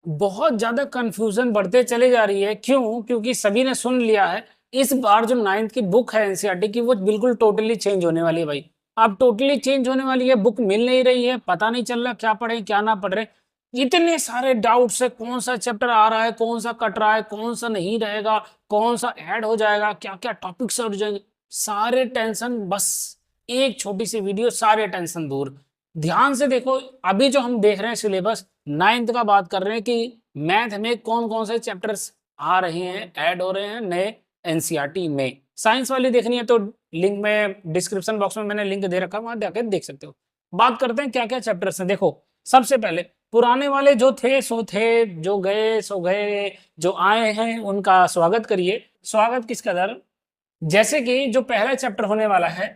बहुत ज़्यादा कन्फ्यूज़न बढ़ते चले जा रही है। क्यों? क्योंकि सभी ने सुन लिया है, इस बार जो 9th की बुक है एनसीईआरटी की वो बिल्कुल टोटली चेंज होने वाली है भाई। अब टोटली चेंज होने वाली है, बुक मिल नहीं रही है, पता नहीं चल रहा क्या पढ़ें, क्या ना पढ़ रहे। इतने सारे डाउट्स है, कौन-सा चैप्टर आ रहा है, कौन-सा कट रहा है, कौन-सा नहीं रहेगा, कौन-सा ऐड हो जाएगा, क्या-क्या टॉपिक्स हट जाएँगे। सारे टेंशन बस एक छोटी-सी वीडियो सारे टेंशन दूर। ध्यान से देखो, अभी जो हम देख रहे हैं सिलेबस 9th का बात कर रहे हैं कि मैथ में कौन-कौन से चैप्टर्स आ रहे हैं, ऐड हो रहे हैं नए एनसीईआरटी में। साइंस वाली देखनी है तो लिंक में डिस्क्रिप्शन बॉक्स में मैंने लिंक दे रखा है, वहाँ जाके देख सकते हो। बात करते हैं क्या-क्या चैप्टर्स हैं। देखो, सबसे पहले पुराने वाले जो थे सो थे, जो गए सो गए, जो आए हैं उनका स्वागत करिए। स्वागत किस कदर, जैसे कि जो पहला चैप्टर होने वाला है,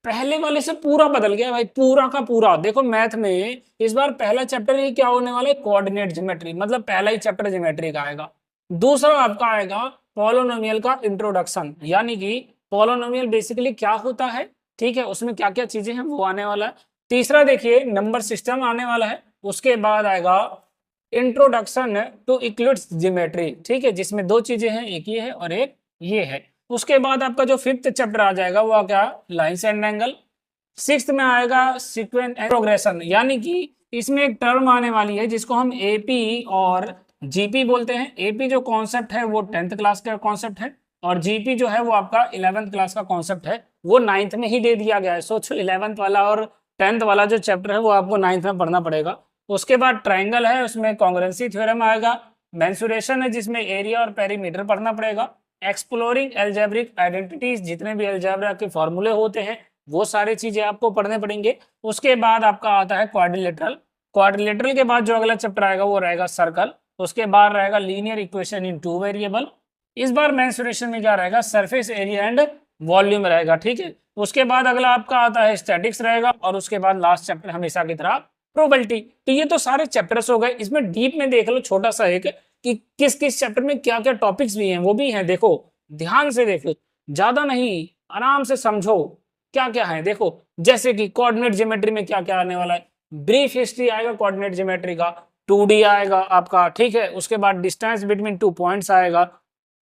पहले वाले से पूरा बदल गया भाई, पूरा का पूरा। देखो मैथ में इस बार पहला चैप्टर ही क्या होने वाला है, कोऑर्डिनेट ज्योमेट्री, मतलब पहला ही चैप्टर ज्योमेट्री का आएगा। दूसरा आपका आएगा पॉलिनोमियल का इंट्रोडक्शन, यानी कि पॉलिनोमियल बेसिकली क्या होता है, ठीक है, उसमें क्या क्या चीजें हैं वो आने वाला है। तीसरा देखिए नंबर सिस्टम आने वाला है। उसके बाद आएगा इंट्रोडक्शन टू इक्लिप्स ज्योमेट्री, ठीक है, जिसमें दो चीजें हैं, एक ये है और एक ये है। उसके बाद आपका जो 5th चैप्टर आ जाएगा वो क्या, लाइन्स एंड एंगल। 6th में आएगा सीक्वेंस एंड प्रोग्रेशन, यानी कि इसमें एक टर्म आने वाली है जिसको हम एपी और जीपी बोलते हैं। एपी जो कॉन्सेप्ट है वो 10th क्लास का कॉन्सेप्ट है, और जीपी जो है वो आपका 11th क्लास का कॉन्सेप्ट है, वो 9th में ही दे दिया गया है। सोचो 11th वाला और 10th वाला जो चैप्टर है वो आपको 9th में पढ़ना पड़ेगा। उसके बाद ट्राइंगल है, उसमें कॉन्ग्रुएंसी थ्योरम आएगा। मेंसुरेशन है जिसमें एरिया और पेरीमीटर पढ़ना पड़ेगा। एक्सप्लोरिंग एल्जेब्रिक आइडेंटिटीज, जितने भी एल्जेब्रा के फॉर्मूले होते हैं वो सारी चीजें आपको पढ़ने पड़ेंगे। उसके बाद आपका आता है क्वाड्रिलेटरल। क्वाड्रिलेटरल के बाद जो अगला चैप्टर आएगा वो रहेगा सर्कल। उसके बाद रहेगा लीनियर इक्वेशन इन 2 वेरिएबल। इस बार मेंसुरेशन में क्या रहेगा, सरफेस एरिया एंड वॉल्यूम रहेगा, ठीक है। उसके बाद अगला आपका आता है स्टैटिक्स रहेगा, और उसके बाद लास्ट चैप्टर हमेशा की तरह प्रोबेबिलिटी। तो ये तो सारे चैप्टर्स हो गए। इसमें डीप में देख लो छोटा सा एक कि किस किस चैप्टर में क्या क्या टॉपिक्स भी हैं, वो भी हैं। देखो ध्यान से देखो, ज्यादा नहीं, आराम से समझो क्या क्या है। देखो जैसे कि कोऑर्डिनेट ज्योमेट्री में क्या क्या आने वाला है, ब्रीफ हिस्ट्री आएगा कोऑर्डिनेट ज्योमेट्री का, 2D आएगा आपका, ठीक है। उसके बाद डिस्टेंस बिटवीन 2 पॉइंट्स आएगा।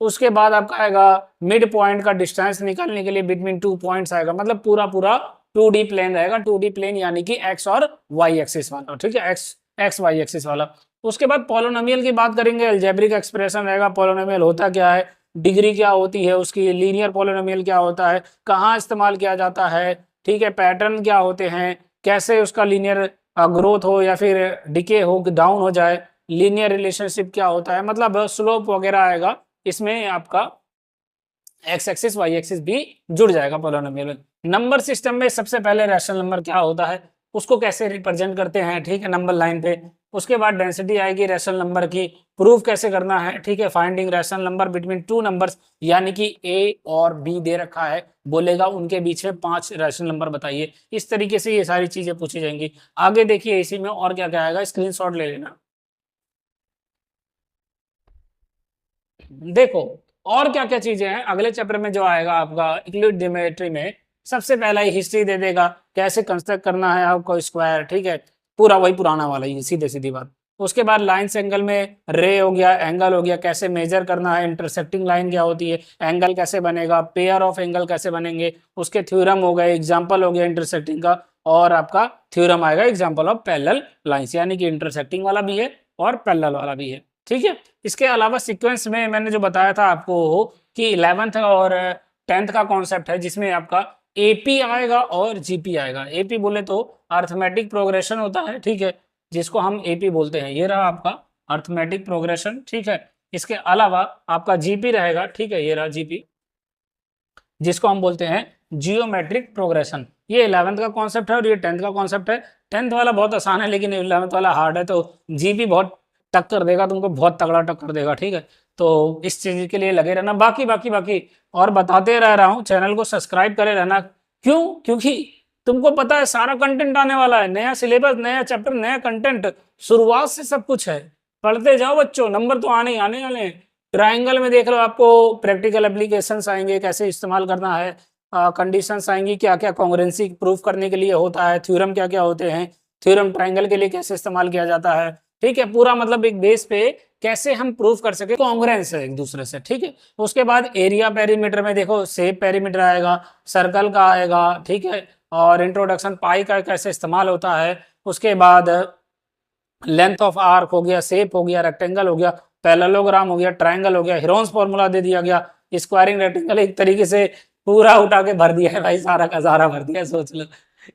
उसके बाद आपका आएगा मिड पॉइंट का डिस्टेंस निकालने के लिए बिटवीन 2 पॉइंट्स आएगा, मतलब पूरा पूरा 2D प्लेन रहेगा। 2D प्लेन यानी कि एक्स और वाई एक्सिस वाला, ठीक है, एक्स वाई एक्सिस वाला। उसके बाद पॉलिनोमियल की बात करेंगे, अलजेब्रिक एक्सप्रेशन रहेगा, पॉलिनोमियल होता क्या है, डिग्री क्या होती है उसकी, लीनियर पॉलिनोमियल क्या होता है, कहाँ इस्तेमाल किया जाता है, ठीक है, पैटर्न क्या होते हैं, कैसे उसका लीनियर ग्रोथ हो या फिर डिके हो, डाउन हो जाए, लीनियर रिलेशनशिप क्या होता है, मतलब स्लोप वगैरह आएगा इसमें। आपका एक्स एक्सिस वाई एक्सिस भी जुड़ जाएगा पॉलिनोमियल में। नंबर सिस्टम में सबसे पहले रैशनल नंबर क्या होता है, उसको कैसे रिप्रेजेंट करते हैं, ठीक है, नंबर लाइन पे। उसके बाद डेंसिटी आएगी रैशनल नंबर की, प्रूफ कैसे करना है, ठीक है, finding rational number between 2 numbers, यानी कि ए और बी दे रखा है, बोलेगा उनके बीच में 5 रैशनल नंबर बताइए। इस तरीके से ये सारी चीजें पूछी जाएंगी। आगे देखिए इसी में और क्या क्या आएगा, स्क्रीनशॉट ले लेना। देखो और क्या क्या चीजें हैं अगले चैप्टर में जो आएगा आपका यूक्लिड ज्योमेट्री में। सबसे पहला ही हिस्ट्री दे देगा, कैसे कंस्ट्रक्ट करना है आपको स्क्वायर, ठीक है, पूरा वही पुराना वाला ही, सीधे सीधी बात। उसके बाद लाइन्स एंगल में रे हो गया, एंगल हो गया, कैसे मेजर करना है, इंटरसेक्टिंग लाइन क्या होती है, एंगल कैसे बनेगा, पेयर ऑफ एंगल कैसे बनेंगे, उसके थ्योरम हो गए, एग्जाम्पल हो गया इंटरसेक्टिंग का, और आपका थ्योरम आएगा एग्जाम्पल ऑफ पैरेलल लाइन्स, यानी कि इंटरसेक्टिंग वाला भी है और पैरेलल वाला भी है, ठीक है। इसके अलावा सीक्वेंस में मैंने जो बताया था आपको कि 11th और 10th का कॉन्सेप्ट है, जिसमें आपका एपी आएगा और जीपी आएगा। एपी बोले तो अर्थमेटिक प्रोग्रेशन होता है, ठीक है, जिसको हम एपी बोलते हैं। ये रहा आपका अर्थमेटिक प्रोग्रेशन, ठीक है। इसके अलावा आपका जीपी रहेगा, ठीक है, ये रहा जीपी, जिसको हम बोलते हैं जियोमेट्रिक प्रोग्रेशन। ये 11th का कॉन्सेप्ट है और ये 10th का कॉन्सेप्ट है। 10th वाला बहुत आसान है लेकिन 11th वाला हार्ड है, तो जीपी बहुत टक्कर देगा तुमको, बहुत तगड़ा टक्कर देगा, ठीक है। तो इस चीज के लिए लगे रहना। बाकी बाकी बाकी और बताते रह रहा हूँ, चैनल को सब्सक्राइब करे रहना। क्यों? क्योंकि तुमको पता है सारा कंटेंट आने वाला है, नया सिलेबस, नया चैप्टर, नया कंटेंट, शुरुआत से सब कुछ है। पढ़ते जाओ बच्चों, नंबर तो आने ही आने वाले हैं। ट्राइंगल में देख लो, आपको प्रैक्टिकल एप्लीकेशंस आएंगे, कैसे इस्तेमाल करना है, कंडीशंस आएंगी, क्या क्या कॉन्ग्रुएंसी प्रूफ करने के लिए होता है, थ्योरम क्या क्या होते हैं, थ्योरम ट्राइंगल के लिए कैसे इस्तेमाल किया जाता है, ठीक है, पूरा मतलब एक बेस पे कैसे हम प्रूव कर सके कॉन्ग्रुएंस है एक दूसरे से, ठीक है। उसके बाद एरिया पेरीमीटर में देखो शेप पेरीमीटर आएगा, सर्कल का आएगा, ठीक है, और इंट्रोडक्शन पाई का कैसे इस्तेमाल होता है। उसके बाद लेंथ ऑफ आर्क हो गया, शेप हो गया, रेक्टेंगल हो गया, पैरेललोग्राम हो गया, ट्रायंगल हो गया, हेरोन्स फॉर्मूला दे दिया गया, स्क्वायरिंग रेक्टेंगल, एक तरीके से पूरा उठा के भर दिया है भाई, सारा का सारा भर दिया है, सोच लो।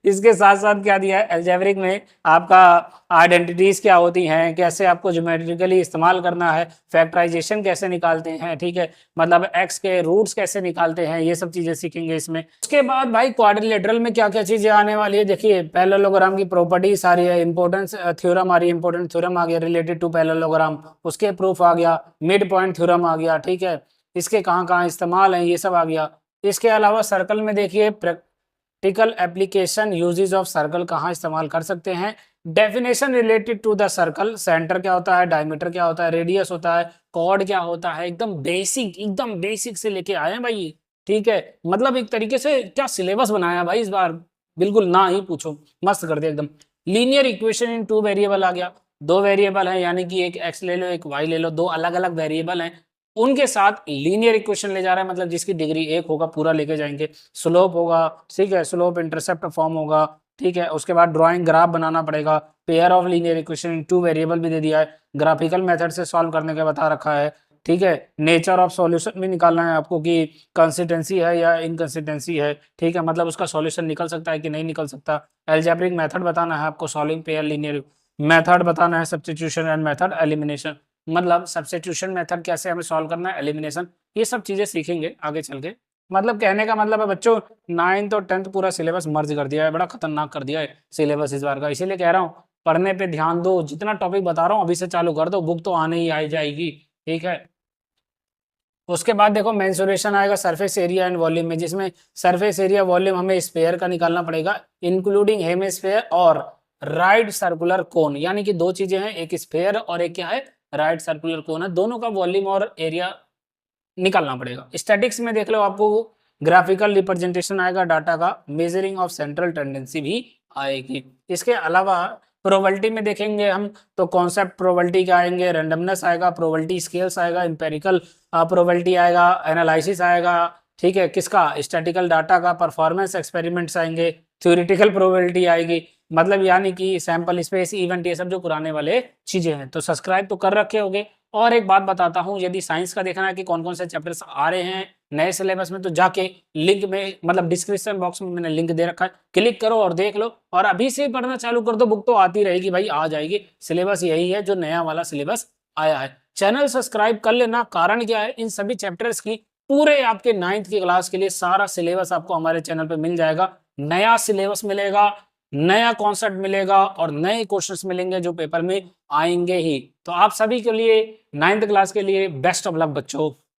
इसके साथ साथ क्या दिया है अलजेब्रिक में, आपका आइडेंटिटीज क्या होती हैं, कैसे आपको ज्योमेट्रिकली इस्तेमाल करना है, फैक्टराइजेशन कैसे निकालते हैं, ठीक है, मतलब एक्स के रूट्स कैसे निकालते हैं, ये सब चीजें सीखेंगे इसमें। उसके बाद भाई क्वाड्रिलेटरल में क्या क्या चीजें आने वाली है, देखिए पैरेललोग्राम की प्रॉपर्टी सारी है, इंपॉर्टेंस थ्योरम आ रही है, इंपॉर्टेंट थ्योरम आ गया रिलेटेड टू पैरेललोग्राम, उसके प्रूफ आ गया, मिड पॉइंट थ्योरम आ गया, ठीक है, इसके कहाँ कहाँ इस्तेमाल है ये सब आ गया। इसके अलावा सर्कल में देखिए practical application, uses of circle कहाँ इस्तेमाल कर सकते हैं, definition related to the circle, centre क्या होता है, डायमीटर क्या होता है, रेडियस होता है, कॉर्ड क्या होता है, एकदम बेसिक से लेके आए हैं भाई, ठीक है। मतलब एक तरीके से क्या सिलेबस बनाया भाई इस बार, बिल्कुल ना ही पूछो, मस्त कर दिया एकदम। Linear equation in two variable आ गया, दो वेरिएबल है, यानी कि एक एक्स ले लो एक वाई ले लो, दो अलग अलग वेरिएबल हैं, उनके साथ लीनियर इक्वेशन ले जा रहा है, मतलब जिसकी डिग्री एक होगा पूरा लेके जाएंगे, स्लोप होगा, ठीक है, स्लोप इंटरसेप्ट फॉर्म होगा, ठीक है। उसके बाद ड्राइंग ग्राफ बनाना पड़ेगा, pair of linear equation in two variable भी दे दिया है, ग्राफिकल मेथड से सॉल्व करने का बता रखा है, ठीक है। नेचर ऑफ सॉल्यूशन भी निकालना है आपको कि कंसिस्टेंसी है या इनकंसिस्टेंसी है, ठीक है, मतलब उसका सॉल्यूशन निकल सकता है कि नहीं निकल सकता। अलजेब्रिक मेथड बताना है आपको, सॉल्विंग पेयर लीनियर मेथड बताना है, सब्स्टिट्यूशन एंड मेथड, एलिमिनेशन, मतलब सब्स्टिट्यूशन मेथड कैसे हमें सॉल्व करना है, एलिमिनेशन, ये सब चीजें सीखेंगे आगे चल के। मतलब कहने का मतलब है बच्चों, 9th और 10th पूरा सिलेबस मर्ज कर दिया है, बड़ा खतरनाक कर दिया है सिलेबस इस बार का, इसीलिए कह रहा हूँ पढ़ने पे ध्यान दो, जितना टॉपिक बता रहा हूँ अभी से चालू कर दो, बुक तो आने ही आई जाएगी, ठीक है। उसके बाद देखो मेंसुरेशन आएगा सरफेस एरिया एंड वॉल्यूम में, जिसमें सरफेस एरिया वॉल्यूम हमें स्फेयर का निकालना पड़ेगा, इंक्लूडिंग हेमिस्फेयर और राइट सर्कुलर कोन, यानी कि दो चीजें हैं, एक स्फेयर और एक क्या है, राइट सर्कुलर कोन है, दोनों का वॉल्यूम और एरिया निकालना पड़ेगा। स्टैटिक्स में देख लो आपको ग्राफिकल रिप्रेजेंटेशन आएगा डाटा का, मेजरिंग ऑफ सेंट्रल टेंडेंसी भी आएगी। इसके अलावा प्रोबेबिलिटी में देखेंगे हम तो कॉन्सेप्ट प्रोबेबिलिटी का आएंगे, रैंडमनेस आएगा, प्रोबेबिलिटी स्केल्स आएगा, इंपेरिकल प्रोबेबिलिटी आएगा, एनालिसिस आएगा, ठीक है, किसका, स्टैटिकल डाटा का, परफॉर्मेंस एक्सपेरिमेंट्स आएंगे, थ्योरेटिकल प्रोबेबिलिटी आएगी, मतलब यानी कि सैंपल स्पेस, इवेंट, ये सब जो पुराने वाले चीजें हैं। तो सब्सक्राइब तो कर रखे होंगे। और एक बात बताता हूँ, यदि साइंस का देखना है कि कौन कौन से चैप्टर्स आ रहे हैं नए सिलेबस में, तो जाके लिंक में मतलब डिस्क्रिप्शन बॉक्स में मैंने लिंक दे रखा है, क्लिक करो और देख लो, और अभी से पढ़ना चालू कर दो, बुक तो आती रहेगी भाई, आ जाएगी, सिलेबस यही है जो नया वाला सिलेबस आया है। चैनल सब्सक्राइब कर लेना, कारण क्या है, इन सभी चैप्टर्स की पूरे आपके 9th की क्लास के लिए सारा सिलेबस आपको हमारे चैनल पे मिल जाएगा, नया सिलेबस मिलेगा, नया कॉन्सेप्ट मिलेगा और नए क्वेश्चंस मिलेंगे जो पेपर में आएंगे ही। तो आप सभी के लिए 9th क्लास के लिए बेस्ट ऑफ लक बच्चों।